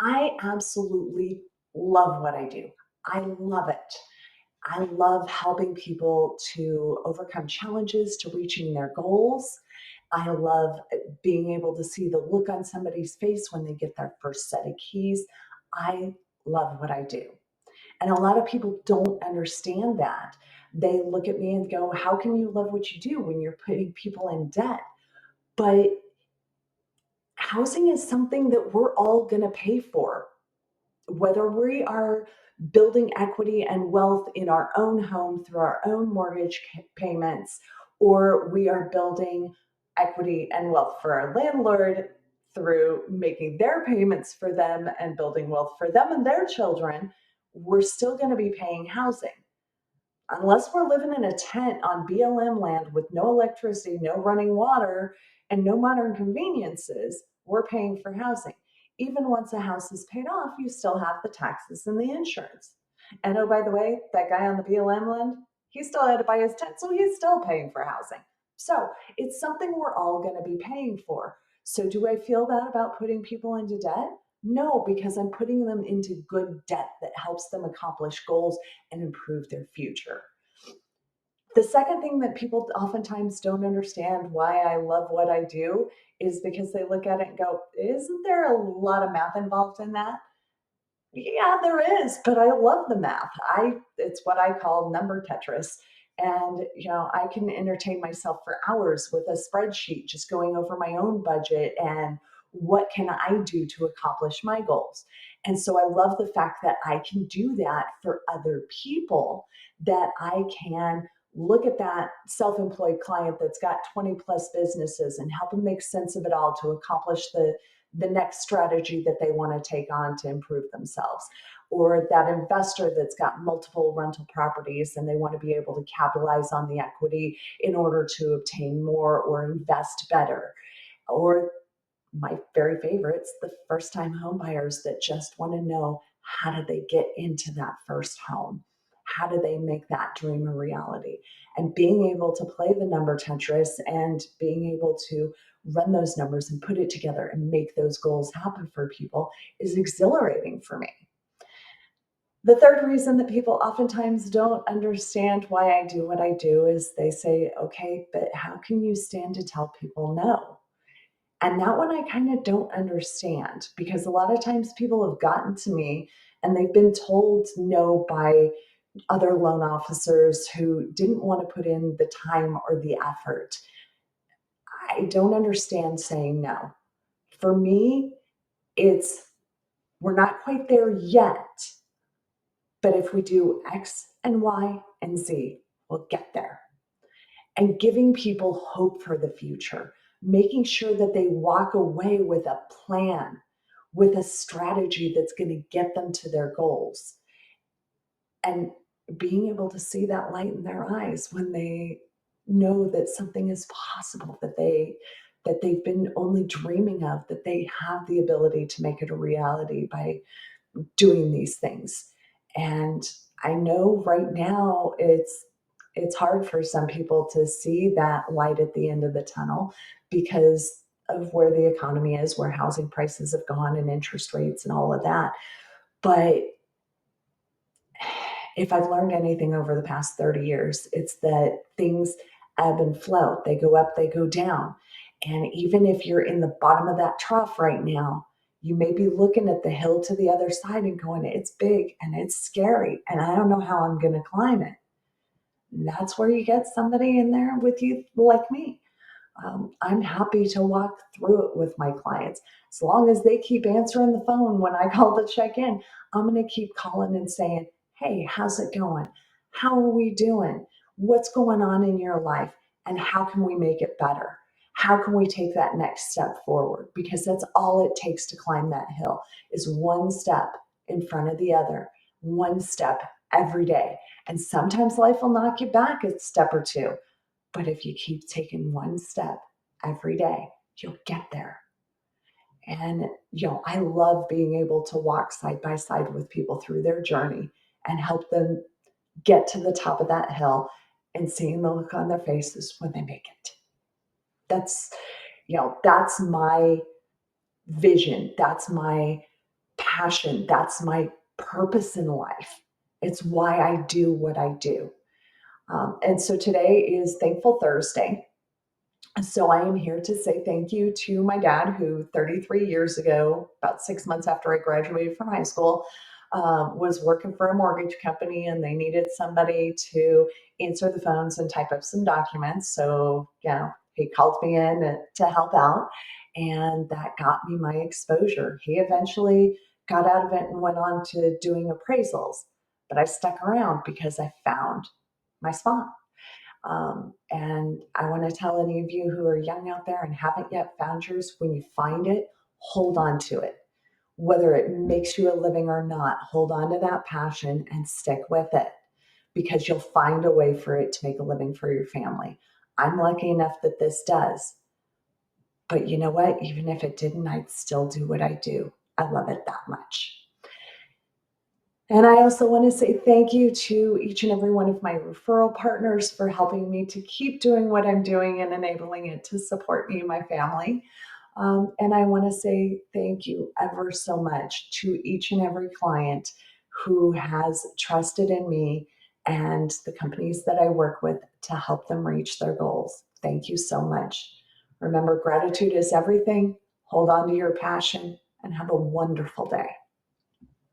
I absolutely love what I do. I love it. I love helping people to overcome challenges to reaching their goals. I love being able to see the look on somebody's face when they get their first set of keys. I love what I do. And a lot of people don't understand that. They look at me and go, how can you love what you do when you're putting people in debt? But housing is something that we're all going to pay for, whether we are building equity and wealth in our own home through our own mortgage payments, or we are building equity and wealth for our landlord through making their payments for them and building wealth for them and their children, we're still going to be paying housing. Unless we're living in a tent on BLM land with no electricity, no running water, and no modern conveniences, we're paying for housing. Even once a house is paid off, you still have the taxes and the insurance. And oh, by the way, that guy on the BLM land, he still had to buy his tent, so he's still paying for housing. So it's something we're all going to be paying for. So do I feel bad about putting people into debt? No, because I'm putting them into good debt that helps them accomplish goals and improve their future. The second thing that people oftentimes don't understand why I love what I do is because they look at it and go, isn't there a lot of math involved in that? Yeah, there is, but I love the math. It's what I call number Tetris. And I can entertain myself for hours with a spreadsheet just going over my own budget and what can I do to accomplish my goals. And so I love the fact that I can do that for other people, that I can look at that self-employed client that's got 20 plus businesses and help them make sense of it all to accomplish the next strategy that they want to take on to improve themselves. Or that investor that's got multiple rental properties and they want to be able to capitalize on the equity in order to obtain more or invest better. Or my very favorites, the first time home buyers that just want to know, how do they get into that first home? How do they make that dream a reality? And being able to play the number Tetris and being able to run those numbers and put it together and make those goals happen for people is exhilarating for me. The third reason that people oftentimes don't understand why I do what I do is they say, okay, but how can you stand to tell people no? And that one I kind of don't understand, because a lot of times people have gotten to me and they've been told no by other loan officers who didn't want to put in the time or the effort. I don't understand saying no. For me, it's we're not quite there yet, but if we do X and Y and Z, we'll get there. And giving people hope for the future, making sure that they walk away with a plan, with a strategy that's going to get them to their goals, and being able to see that light in their eyes when they know that something is possible, that they've been only dreaming of, that they have the ability to make it a reality by doing these things. And I know right now it's hard for some people to see that light at the end of the tunnel because of where the economy is, where housing prices have gone and interest rates and all of that. But if I've learned anything over the past 30 years, it's that things ebb and flow. They go up, they go down. And even if you're in the bottom of that trough right now, you may be looking at the hill to the other side and going, it's big and it's scary, and I don't know how I'm going to climb it. And that's where you get somebody in there with you like me. I'm happy to walk through it with my clients. As long as they keep answering the phone when I call to check in, I'm going to keep calling and saying, hey, how's it going? How are we doing? What's going on in your life? And how can we make it better? How can we take that next step forward? Because that's all it takes to climb that hill is one step in front of the other, one step every day. And sometimes life will knock you back a step or two. But if you keep taking one step every day, you'll get there. And, I love being able to walk side by side with people through their journey and help them get to the top of that hill and seeing the look on their faces when they make it. That's, that's my vision. That's my passion. That's my purpose in life. It's why I do what I do. And so today is Thankful Thursday. So I am here to say thank you to my dad, who 33 years ago, about 6 months after I graduated from high school, was working for a mortgage company and they needed somebody to answer the phones and type up some documents. So, he called me in to help out, and that got me my exposure. He eventually got out of it and went on to doing appraisals, but I stuck around because I found my spot. And I want to tell any of you who are young out there and haven't yet found yours, when you find it, hold on to it. Whether it makes you a living or not, hold on to that passion and stick with it, because you'll find a way for it to make a living for your family. I'm lucky enough that this does. But you know what? Even if it didn't, I'd still do what I do. I love it that much. And I also want to say thank you to each and every one of my referral partners for helping me to keep doing what I'm doing and enabling it to support me and my family. And I want to say thank you ever so much to each and every client who has trusted in me and the companies that I work with to help them reach their goals. Thank you so much. Remember, gratitude is everything. Hold on to your passion and have a wonderful day.